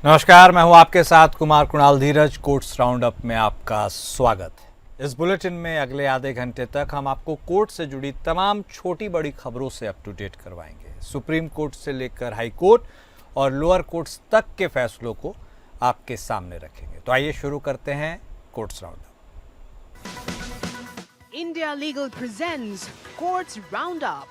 नमस्कार, मैं हूं आपके साथ कुमार कुणाल धीरज। कोर्ट्स राउंड अप में आपका स्वागत है। इस बुलेटिन में अगले आधे घंटे तक हम आपको कोर्ट से जुड़ी तमाम छोटी बड़ी खबरों से अप टू डेट करवाएंगे। सुप्रीम कोर्ट से लेकर हाई कोर्ट और लोअर कोर्ट्स तक के फैसलों को आपके सामने रखेंगे। तो आइए शुरू करते हैं courts round up. India legal presents courts round up.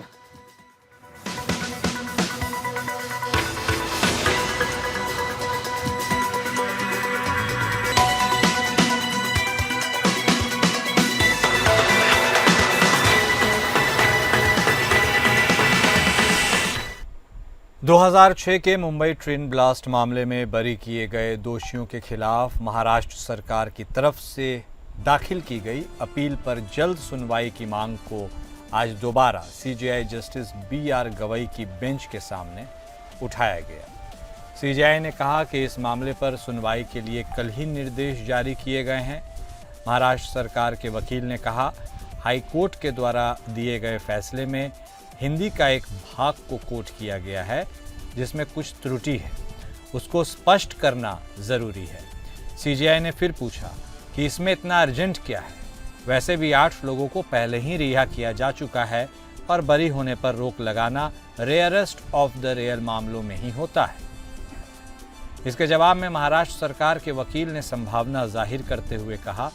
2006 के मुंबई ट्रेन ब्लास्ट मामले में बरी किए गए दोषियों के खिलाफ महाराष्ट्र सरकार की तरफ से दाखिल की गई अपील पर जल्द सुनवाई की मांग को आज दोबारा सीजेआई जस्टिस BR गवई की बेंच के सामने उठाया गया। सीजेआई ने कहा कि इस मामले पर सुनवाई के लिए कल ही निर्देश जारी किए गए हैं। महाराष्ट्र सरकार के वकील ने कहा, हाई कोर्ट के द्वारा दिए गए फैसले में हिंदी का एक भाग को कोट किया गया है जिसमें कुछ त्रुटि है, उसको स्पष्ट करना जरूरी है। सीजेआई ने फिर पूछा कि इसमें इतना अर्जेंट क्या है? वैसे भी 8 लोगों को पहले ही रिहा किया जा चुका है और बरी होने पर रोक लगाना रेयरेस्ट ऑफ द रेयर मामलों में ही होता है। इसके जवाब में महाराष्ट्र सरकार के वकील ने संभावना जाहिर करते हुए कहा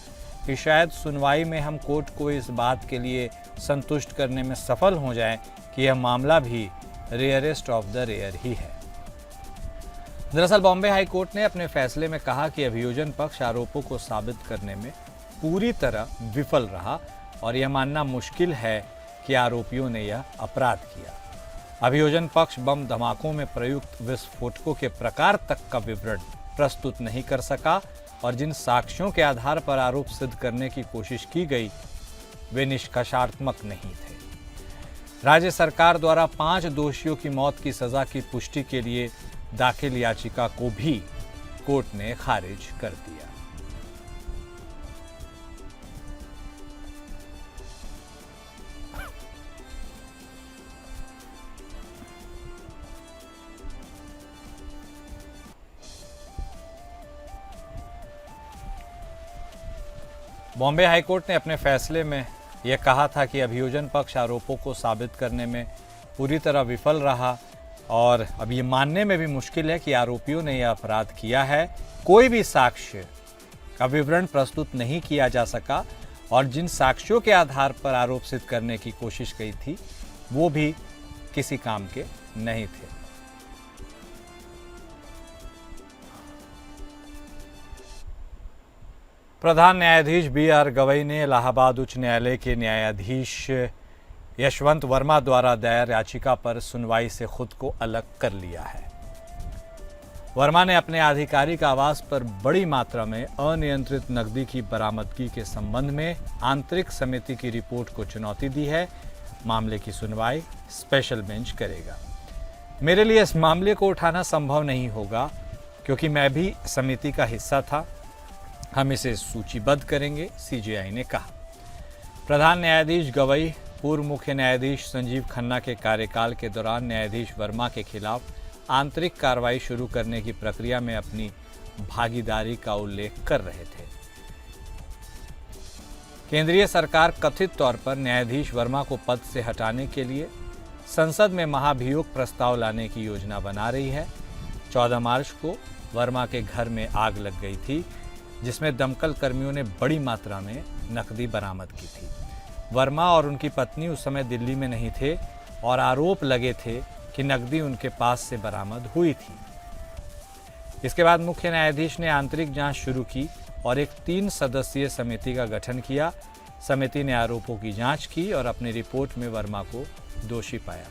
कि शायद सुनवाई में हम कोर्ट को इस बात के लिए संतुष्ट करने में सफल हो जाएं कि यह मामला भी रेयरेस्ट ऑफ द रेयर ही है। दरअसल बॉम्बे हाई कोर्ट ने अपने फैसले में कहा कि अभियोजन पक्ष आरोपों को साबित करने में पूरी तरह विफल रहा और यह मानना मुश्किल है कि आरोपियों ने यह अपराध किया। अभियोजन पक्ष बम धमाकों में प्रयुक्त विस्फोटकों के प्रकार तक का विवरण प्रस्तुत नहीं कर सका और जिन साक्ष्यों के आधार पर आरोप सिद्ध करने की कोशिश की गई वे निष्कर्षात्मक नहीं थे। राज्य सरकार द्वारा 5 दोषियों की मौत की सजा की पुष्टि के लिए दाखिल याचिका को भी कोर्ट ने खारिज कर दिया। बॉम्बे हाईकोर्ट ने अपने फैसले में यह कहा था कि अभियोजन पक्ष आरोपों को साबित करने में पूरी तरह विफल रहा और अब ये मानने में भी मुश्किल है कि आरोपियों ने यह अपराध किया है। कोई भी साक्ष्य का विवरण प्रस्तुत नहीं किया जा सका और जिन साक्ष्यों के आधार पर आरोप सिद्ध करने की कोशिश की थी वो भी किसी काम के नहीं थे। प्रधान न्यायाधीश BR गवई ने इलाहाबाद उच्च न्यायालय के न्यायाधीश यशवंत वर्मा द्वारा दायर याचिका पर सुनवाई से खुद को अलग कर लिया है। वर्मा ने अपने आधिकारिक आवास पर बड़ी मात्रा में अनियंत्रित नकदी की बरामदगी के संबंध में आंतरिक समिति की रिपोर्ट को चुनौती दी है। मामले की सुनवाई स्पेशल बेंच करेगा। मेरे लिए इस मामले को उठाना संभव नहीं होगा क्योंकि मैं भी समिति का हिस्सा था। हम इसे सूचीबद्ध करेंगे, सीजेआई ने कहा। प्रधान न्यायाधीश गवई पूर्व मुख्य न्यायाधीश संजीव खन्ना के कार्यकाल के दौरान न्यायाधीश वर्मा के खिलाफ आंतरिक कार्रवाई शुरू करने की प्रक्रिया में अपनी भागीदारी का उल्लेख कर रहे थे। केंद्रीय सरकार कथित तौर पर न्यायाधीश वर्मा को पद से हटाने के लिए संसद में महाभियोग प्रस्ताव लाने की योजना बना रही है। 14 मार्च को वर्मा के घर में आग लग गई थी जिसमें दमकल कर्मियों ने बड़ी मात्रा में नकदी बरामद की थी। वर्मा और उनकी पत्नी उस समय दिल्ली में नहीं थे और आरोप लगे थे कि नकदी उनके पास से बरामद हुई थी। इसके बाद मुख्य न्यायाधीश ने आंतरिक जांच शुरू की और एक 3 सदस्यीय समिति का गठन किया। समिति ने आरोपों की जांच की और अपनी रिपोर्ट में वर्मा को दोषी पाया।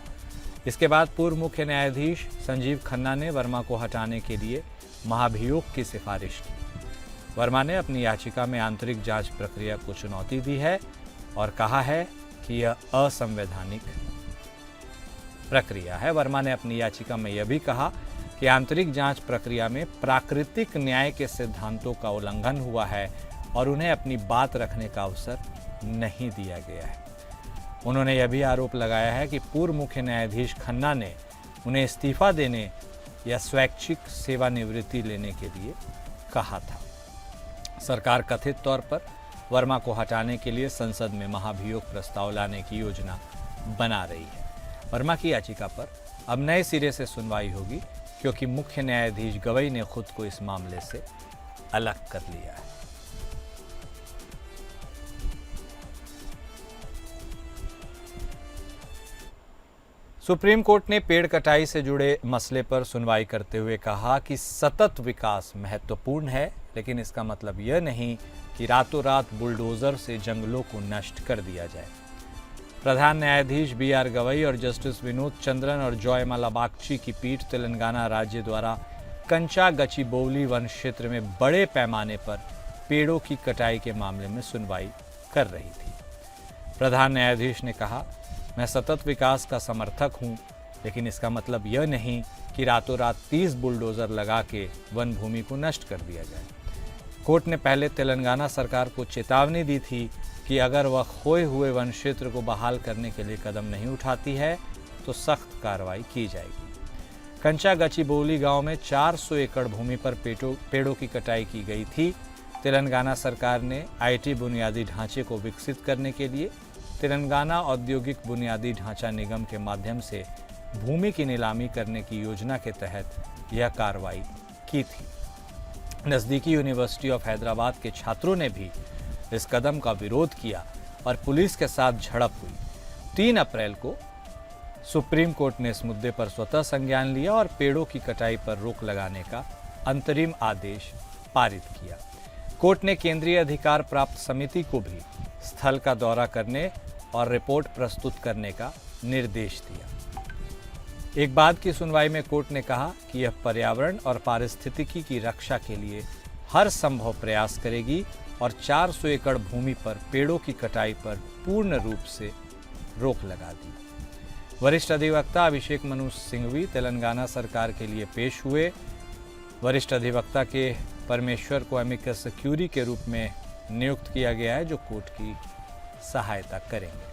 इसके बाद पूर्व मुख्य न्यायाधीश संजीव खन्ना ने वर्मा को हटाने के लिए महाभियोग की सिफारिश की। वर्मा ने अपनी याचिका में आंतरिक जांच प्रक्रिया को चुनौती दी है और कहा है कि यह असंवैधानिक प्रक्रिया है। वर्मा ने अपनी याचिका में यह भी कहा कि आंतरिक जांच प्रक्रिया में प्राकृतिक न्याय के सिद्धांतों का उल्लंघन हुआ है और उन्हें अपनी बात रखने का अवसर नहीं दिया गया है। उन्होंने यह भी आरोप लगाया है कि पूर्व मुख्य न्यायाधीश खन्ना ने उन्हें इस्तीफा देने या स्वैच्छिक सेवानिवृत्ति लेने के लिए कहा था। सरकार कथित तौर पर वर्मा को हटाने के लिए संसद में महाभियोग प्रस्ताव लाने की योजना बना रही है। वर्मा की याचिका पर अब नए सिरे से सुनवाई होगी, क्योंकि मुख्य न्यायाधीश गवई ने खुद को इस मामले से अलग कर लिया है। सुप्रीम कोर्ट ने पेड़ कटाई से जुड़े मसले पर सुनवाई करते हुए कहा कि सतत विकास महत्वपूर्ण है, लेकिन इसका मतलब यह नहीं कि रातों रात बुलडोजर से जंगलों को नष्ट कर दिया जाए। प्रधान न्यायाधीश BR गवई और जस्टिस विनोद चंद्रन और जॉयमाला बागची की पीठ तेलंगाना राज्य द्वारा कंचा गचिबौली वन क्षेत्र में बड़े पैमाने पर पेड़ों की कटाई के मामले में सुनवाई कर रही थी। प्रधान न्यायाधीश ने कहा, मैं सतत विकास का समर्थक हूं, लेकिन इसका मतलब यह नहीं कि रातों रात 30 बुलडोजर लगा के वन भूमि को नष्ट कर दिया जाए। कोर्ट ने पहले तेलंगाना सरकार को चेतावनी दी थी कि अगर वह खोए हुए वन क्षेत्र को बहाल करने के लिए कदम नहीं उठाती है तो सख्त कार्रवाई की जाएगी। कंचा गचिबौली गांव में 400 एकड़ भूमि पर पेड़ों की कटाई की गई थी। तेलंगाना सरकार ने IT बुनियादी ढांचे को विकसित करने के लिए तेलंगाना औद्योगिक बुनियादी ढांचा निगम के माध्यम से भूमि की नीलामी करने की योजना के तहत यह कार्रवाई की थी। नज़दीकी यूनिवर्सिटी ऑफ हैदराबाद के छात्रों ने भी इस कदम का विरोध किया और पुलिस के साथ झड़प हुई। 3 अप्रैल को सुप्रीम कोर्ट ने इस मुद्दे पर स्वतः संज्ञान लिया और पेड़ों की कटाई पर रोक लगाने का अंतरिम आदेश पारित किया। कोर्ट ने केंद्रीय अधिकार प्राप्त समिति को भी स्थल का दौरा करने और रिपोर्ट प्रस्तुत करने का निर्देश दिया। एक बाद की सुनवाई में कोर्ट ने कहा कि यह पर्यावरण और पारिस्थितिकी की रक्षा के लिए हर संभव प्रयास करेगी और 400 एकड़ भूमि पर पेड़ों की कटाई पर पूर्ण रूप से रोक लगा दी। वरिष्ठ अधिवक्ता अभिषेक मनु सिंघवी तेलंगाना सरकार के लिए पेश हुए। वरिष्ठ अधिवक्ता के परमेश्वर को एमिकस क्यूरी के रूप में नियुक्त किया गया है, जो कोर्ट की सहायता करेंगे।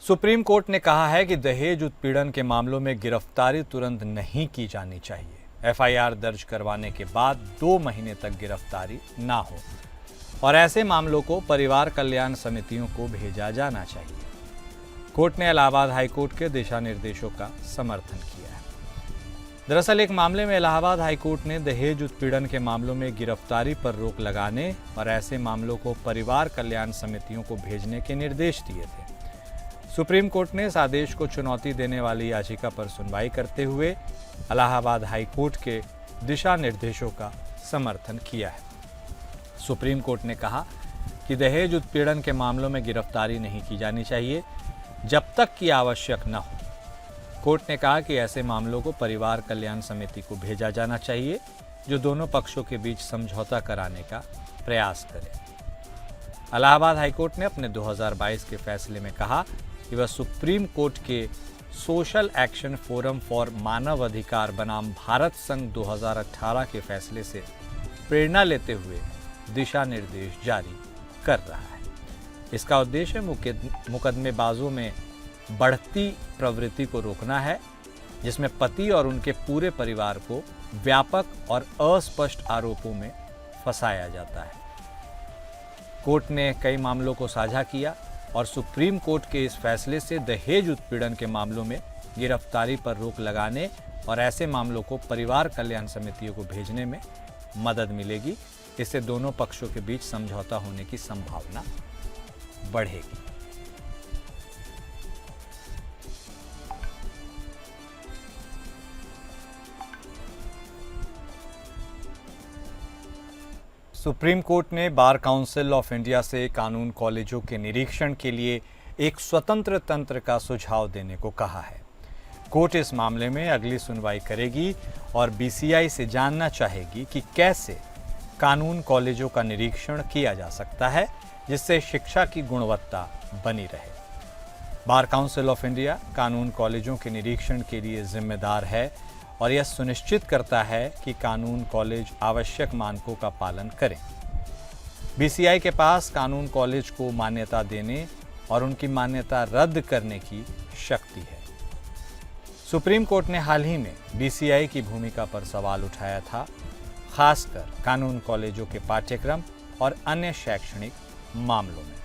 सुप्रीम कोर्ट ने कहा है कि दहेज उत्पीड़न के मामलों में गिरफ्तारी तुरंत नहीं की जानी चाहिए। FIR दर्ज करवाने के बाद 2 महीने तक गिरफ्तारी ना हो और ऐसे मामलों को परिवार कल्याण समितियों को भेजा जाना चाहिए। कोर्ट ने इलाहाबाद हाईकोर्ट के दिशा निर्देशों का समर्थन किया है। दरअसल एक मामले में इलाहाबाद हाईकोर्ट ने दहेज उत्पीड़न के मामलों में गिरफ्तारी पर रोक लगाने और ऐसे मामलों को परिवार कल्याण समितियों को भेजने के निर्देश दिए थे। सुप्रीम कोर्ट ने इस आदेश को चुनौती देने वाली याचिका पर सुनवाई करते हुए इलाहाबाद हाईकोर्ट के दिशा निर्देशों का समर्थन किया है। सुप्रीम कोर्ट ने कहा कि दहेज उत्पीड़न के मामलों में गिरफ्तारी नहीं की जानी चाहिए जब तक कि आवश्यक न हो। कोर्ट ने कहा कि ऐसे मामलों को परिवार कल्याण समिति को भेजा जाना चाहिए, जो दोनों पक्षों के बीच समझौता कराने का प्रयास करे। इलाहाबाद हाईकोर्ट ने अपने 2022 के फैसले में कहा कि वह सुप्रीम कोर्ट के सोशल एक्शन फोरम फॉर मानव अधिकार बनाम भारत संघ 2018 के फैसले से प्रेरणा लेते हुए दिशा निर्देश जारी कर रहा है। इसका उद्देश्य मुकदमेबाजों में बढ़ती प्रवृत्ति को रोकना है, जिसमें पति और उनके पूरे परिवार को व्यापक और अस्पष्ट आरोपों में फंसाया जाता है। कोर्ट ने कई मामलों को साझा किया और सुप्रीम कोर्ट के इस फैसले से दहेज उत्पीड़न के मामलों में गिरफ्तारी पर रोक लगाने और ऐसे मामलों को परिवार कल्याण समितियों को भेजने में मदद मिलेगी। इससे दोनों पक्षों के बीच समझौता होने की संभावना बढ़ेगी। सुप्रीम कोर्ट ने बार काउंसिल ऑफ इंडिया से कानून कॉलेजों के निरीक्षण के लिए एक स्वतंत्र तंत्र का सुझाव देने को कहा है। कोर्ट इस मामले में अगली सुनवाई करेगी और BCI से जानना चाहेगी कि कैसे कानून कॉलेजों का निरीक्षण किया जा सकता है, जिससे शिक्षा की गुणवत्ता बनी रहे। बार काउंसिल ऑफ इंडिया कानून कॉलेजों के निरीक्षण के लिए जिम्मेदार है और यह सुनिश्चित करता है कि कानून कॉलेज आवश्यक मानकों का पालन करें। बीसीआई के पास कानून कॉलेज को मान्यता देने और उनकी मान्यता रद्द करने की शक्ति है। सुप्रीम कोर्ट ने हाल ही में बीसीआई की भूमिका पर सवाल उठाया था, खासकर कानून कॉलेजों के पाठ्यक्रम और अन्य शैक्षणिक मामलों में।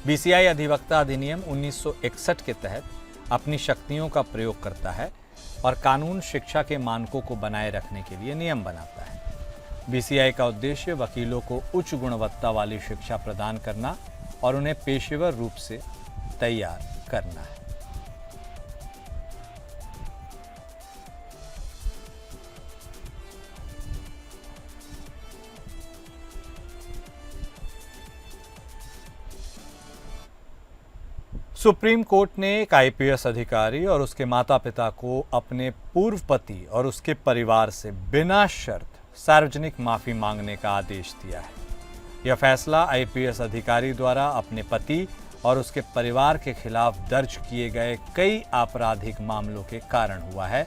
बीसीआई अधिवक्ता अधिनियम 1961 के तहत अपनी शक्तियों का प्रयोग करता है और कानून शिक्षा के मानकों को बनाए रखने के लिए नियम बनाता है। बीसीआई का उद्देश्य वकीलों को उच्च गुणवत्ता वाली शिक्षा प्रदान करना और उन्हें पेशेवर रूप से तैयार करना है। सुप्रीम कोर्ट ने एक आईपीएस अधिकारी और उसके माता पिता को अपने पूर्व पति और उसके परिवार से बिना शर्त सार्वजनिक माफी मांगने का आदेश दिया है। यह फैसला आईपीएस अधिकारी द्वारा अपने पति और उसके परिवार के खिलाफ दर्ज किए गए कई आपराधिक मामलों के कारण हुआ है,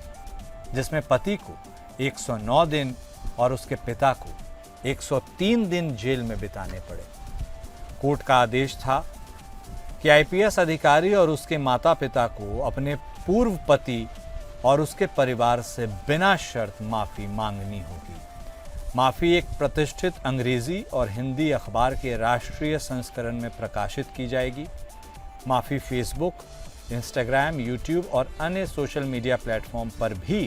जिसमें पति को 109 दिन और उसके पिता को 103 दिन जेल में बिताने पड़े। कोर्ट का आदेश था कि आईपीएस अधिकारी और उसके माता पिता को अपने पूर्व पति और उसके परिवार से बिना शर्त माफी मांगनी होगी। माफी एक प्रतिष्ठित अंग्रेजी और हिंदी अखबार के राष्ट्रीय संस्करण में प्रकाशित की जाएगी। माफी फेसबुक, इंस्टाग्राम, यूट्यूब और अन्य सोशल मीडिया प्लेटफॉर्म पर भी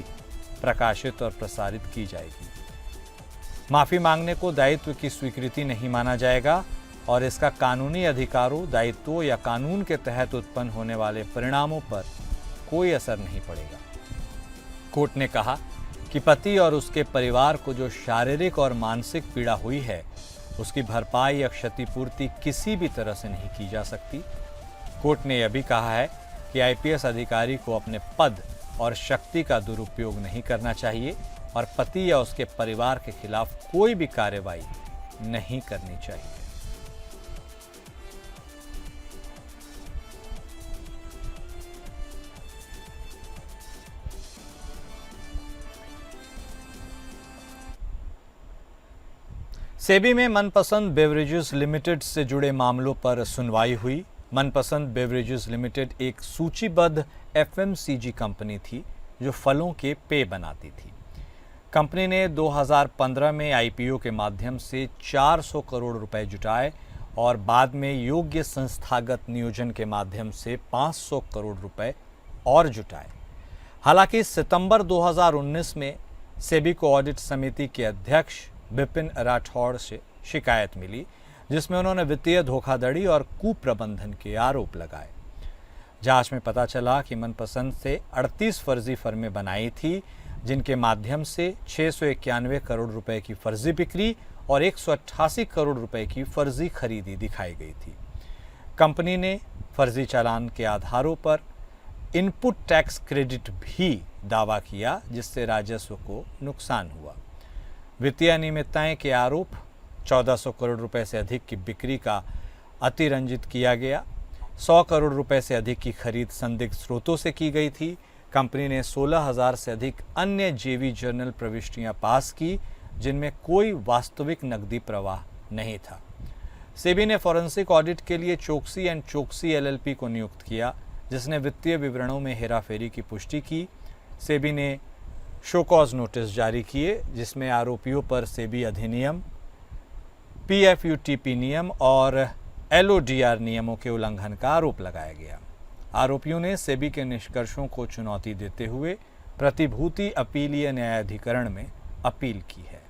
प्रकाशित और प्रसारित की जाएगी। माफी मांगने को दायित्व की स्वीकृति नहीं माना जाएगा और इसका कानूनी अधिकारों, दायित्वों या कानून के तहत उत्पन्न होने वाले परिणामों पर कोई असर नहीं पड़ेगा। कोर्ट ने कहा कि पति और उसके परिवार को जो शारीरिक और मानसिक पीड़ा हुई है, उसकी भरपाई या क्षतिपूर्ति किसी भी तरह से नहीं की जा सकती। कोर्ट ने यह भी कहा है कि आईपीएस अधिकारी को अपने पद और शक्ति का दुरुपयोग नहीं करना चाहिए और पति या उसके परिवार के खिलाफ कोई भी कार्रवाई नहीं करनी चाहिए। सेबी में मनपसंद बेवरेजेस लिमिटेड से जुड़े मामलों पर सुनवाई हुई। मनपसंद बेवरेजेस लिमिटेड एक सूचीबद्ध एफएमसीजी कंपनी थी जो फलों के पेय बनाती थी। कंपनी ने 2015 में आईपीओ के माध्यम से 400 करोड़ रुपए जुटाए और बाद में योग्य संस्थागत नियोजन के माध्यम से 500 करोड़ रुपए और जुटाए। हालांकि सितंबर 2019 में सेबी को ऑडिट समिति के अध्यक्ष विपिन राठौड़ से शिकायत मिली, जिसमें उन्होंने वित्तीय धोखाधड़ी और कुप्रबंधन के आरोप लगाए। जांच में पता चला कि मनपसंद से 38 फर्जी फर्में बनाई थी, जिनके माध्यम से 691 करोड़ रुपए की फर्जी बिक्री और 188 करोड़ रुपए की फर्जी खरीदी दिखाई गई थी। कंपनी ने फर्जी चालान के आधारों पर इनपुट टैक्स क्रेडिट भी दावा किया, जिससे राजस्व को नुकसान हुआ। वित्तीय अनियमितताएं के आरोप, 1400 करोड़ रुपए से अधिक की बिक्री का अतिरंजित किया गया, 100 करोड़ रुपए से अधिक की खरीद संदिग्ध स्रोतों से की गई थी। कंपनी ने 16,000 से अधिक अन्य जेवी जर्नल प्रविष्टियां पास की, जिनमें कोई वास्तविक नकदी प्रवाह नहीं था। सेबी ने फॉरेंसिक ऑडिट के लिए चोक्सी एंड चोक्सी एलएलपी को नियुक्त किया, जिसने वित्तीय विवरणों में हेराफेरी की पुष्टि की। सेबी ने शोकॉज नोटिस जारी किए, जिसमें आरोपियों पर सेबी अधिनियम, पीएफयूटीपी नियम और एलओडीआर नियमों के उल्लंघन का आरोप लगाया गया। आरोपियों ने सेबी के निष्कर्षों को चुनौती देते हुए प्रतिभूति अपीलीय न्यायाधिकरण में अपील की है।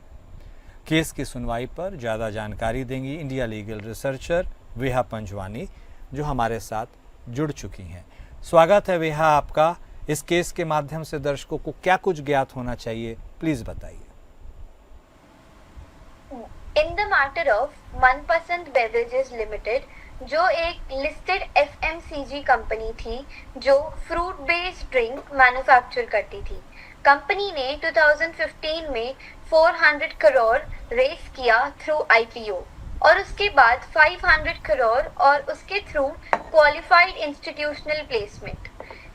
केस की सुनवाई पर ज़्यादा जानकारी देंगी इंडिया लीगल रिसर्चर वेहा पंजवानी, जो हमारे साथ जुड़ चुकी हैं। स्वागत है वेहा आपका। इस केस के माध्यम से दर्शकों को क्या कुछ ज्ञात होना चाहिए, प्लीज बताइए। इन द मैटर ऑफ मनपसंद बेवरेजेस लिमिटेड, जो एक लिस्टेड एफएमसीजी कंपनी थी जो फ्रूट बेस्ड ड्रिंक मैन्युफैक्चर करती थी। कंपनी ने 2015 में 400 करोड़ रेस किया थ्रू आईपीओ और उसके बाद 500 करोड़ और उसके थ्रू क्वालिफाइड इंस्टीट्यूशनल प्लेसमेंट।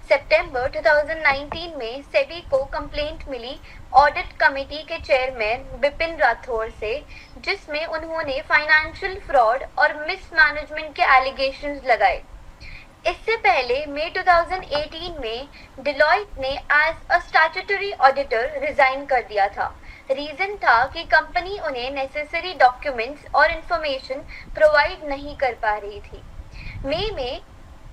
सितंबर 2019 में सेबी को कंप्लेंट मिली ऑडिट कमेटी के चेयरमैन बिपिन राठौर से, जिसमें उन्होंने फाइनेंशियल फ्रॉड और मिसमैनेजमेंट के एलिगेशंस लगाए। इससे पहले मई 2018 में डिलॉयट ने as a statutory auditor resign कर दिया था। रीजन था कि कंपनी उन्हें नेसेसरी डॉक्यूमेंट्स और इंफॉर्मेशन प्रोवाइड नहीं कर पा रही थी। मई में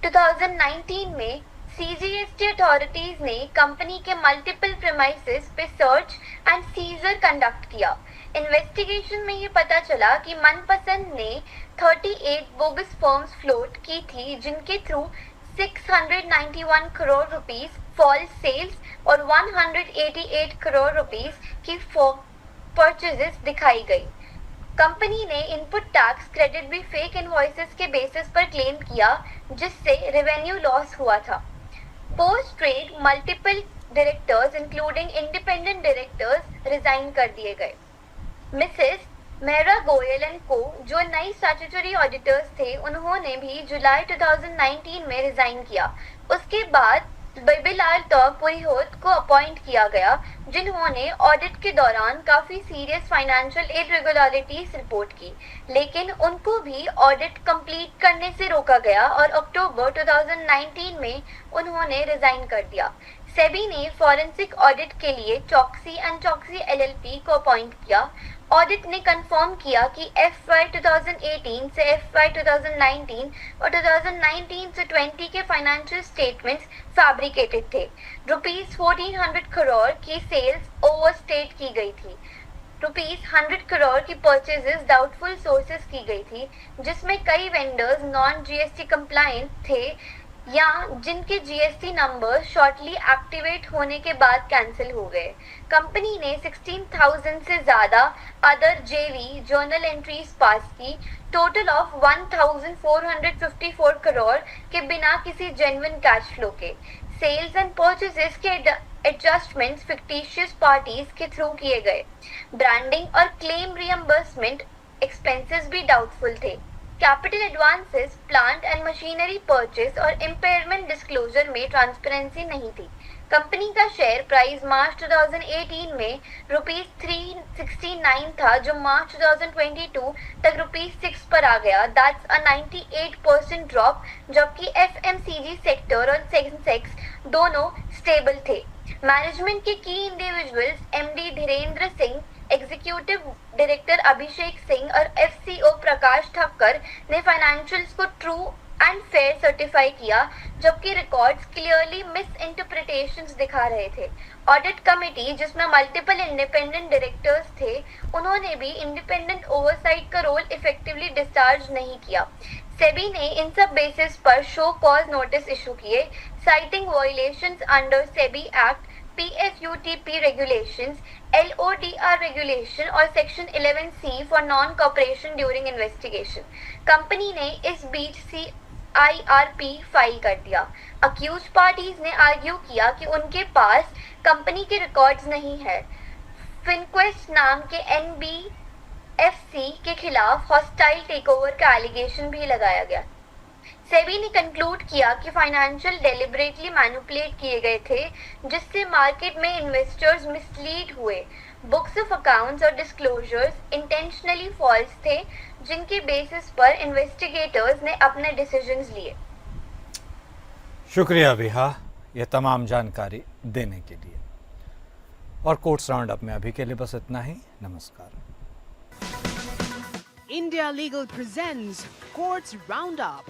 2019 में CGST अथॉरिटीज ने कंपनी के मल्टीपल प्रेमाइसेस पे सर्च एंड सीजर कंडक्ट किया। इन्वेस्टिगेशन में ये पता चला कि मनपसंद ने 38 बोगस फर्म्स फ्लोट की थी, जिनके through 691 crore rupees false sales और 188 करोड़ रुपीस की परचेजेस दिखाई गई। कंपनी ने इनपुट टैक्स क्रेडिट भी फेक इनवॉइसेस के बेसिस पर क्लेम किया, जिससे रेवेन्यू लॉस हुआ था। Post trade multiple directors including independent directors resign कर दिए गए। मिसेस मेहरा गोयल एंड को, जो नई स्टैट्यूटरी ऑडिटर्स थे, उन्होंने भी जुलाई 2019 में रिजाइन किया। उसके बाद बिबिलाल पुरोहित को अपॉइंट किया गया, जिन्होंने ऑडिट के दौरान काफी सीरियस फाइनेंशियल इरेगुलरिटीज रिपोर्ट की, लेकिन उनको भी ऑडिट कंप्लीट करने से रोका गया और अक्टूबर 2019 में उन्होंने रिजाइन कर दिया। सेबी ने फॉरेंसिक ऑडिट के लिए चॉक्सी एंड चॉक्सी LLP को अपॉइंट किया। ऑडिट ने कंफर्म किया कि FY 2018 से FY 2019 और 2019 से 20 के फाइनेंशियल स्टेटमेंट्स फैब्रिकेटेड थे। रुपीस 1400 करोड़ की सेल्स ओवरस्टेट की गई थी। रुपीस 100 करोड़ की परचेजेस डाउटफुल सोर्सेज की गई थी, जिसमें कई वेंडर्स नॉन GST कंप्लायंट थे या जिनके GST नंबर शॉर्टली एक्टिवेट होने के बाद कैंसिल हो गए। कंपनी ने 16,000 से ज्यादा other JV journal entries pass की, टोटल ऑफ 1,454 करोड़ के बिना किसी जेन्युइन कैश फ्लो के। सेल्स एंड परचेजेस के एडजस्टमेंट्स फिक्टिशियस पार्टीज के थ्रू किए गए। ब्रांडिंग और क्लेम रियम्बर्समेंट एक्सपेंसेस भी डाउटफुल थे। Capital advances, plant and machinery purchase और इम्पेयरमेंट डिस्क्लोजर में ट्रांसपेरेंसी नहीं थी। कंपनी का शेयर प्राइस मार्च 2018 में रुपीस 369 था, जो मार्च 2022 तक रुपीस 6 पर आ गया। दैट्स अ 98% ड्रॉप, जबकि FMCG सेक्टर और सेंसेक्स दोनों स्टेबल थे। मैनेजमेंट के की individuals MD Dhirendra Singh, executive director Abhishek Singh और FCO प्रकाश ठक्कर ने फाइनेंशियल्स को ट्रू एंड फेयर सर्टिफाई किया, जबकि रिकॉर्ड्स क्लियरली मिस इंटरप्रिटेशंस दिखा रहे थे। ऑडिट कमेटी, जिसमें मल्टीपल इंडिपेंडेंट डायरेक्टर्स थे, उन्होंने भी इंडिपेंडेंट ओवरसाइट का रोल इफेक्टिवली डिस्चार्ज नहीं किया। सेबी ने इन सब बेसिस पर शो कॉज नोटिस इशू किए, citing violations under SEBI act, PFUTP regulations, LODR regulation और section 11C for non cooperation during investigation. Company ने इस बीच CIRP फाइल कर दिया। अक्यूज पार्टीज ने आर्ग्यू किया कि उनके पास कंपनी के रिकॉर्ड्स नहीं है। फिनक्वेस्ट नाम के NBFC के खिलाफ हॉस्टाइल टेकओवर का एलिगेशन भी लगाया गया। सेबी ने कंक्लूड किया कि फाइनेंशियल डेलिबरेटली मैनिपुलेट किए गए थे, जिससे मार्केट में इन्वेस्टर्स मिसलीड हुए। बुक्स ऑफ अकाउंट्स और डिस्क्लोजर्स इंटेंशनली फॉल्स थे, जिनके बेसिस पर इन्वेस्टिगेटर्स ने अपने डिसीजंस लिए। शुक्रिया विहा, यह तमाम जानकारी देने के लिए। और कोर्ट्स राउंड अप में अभी के लिए बस इतना ही। नमस्कार। India Legal presents Courts Roundup.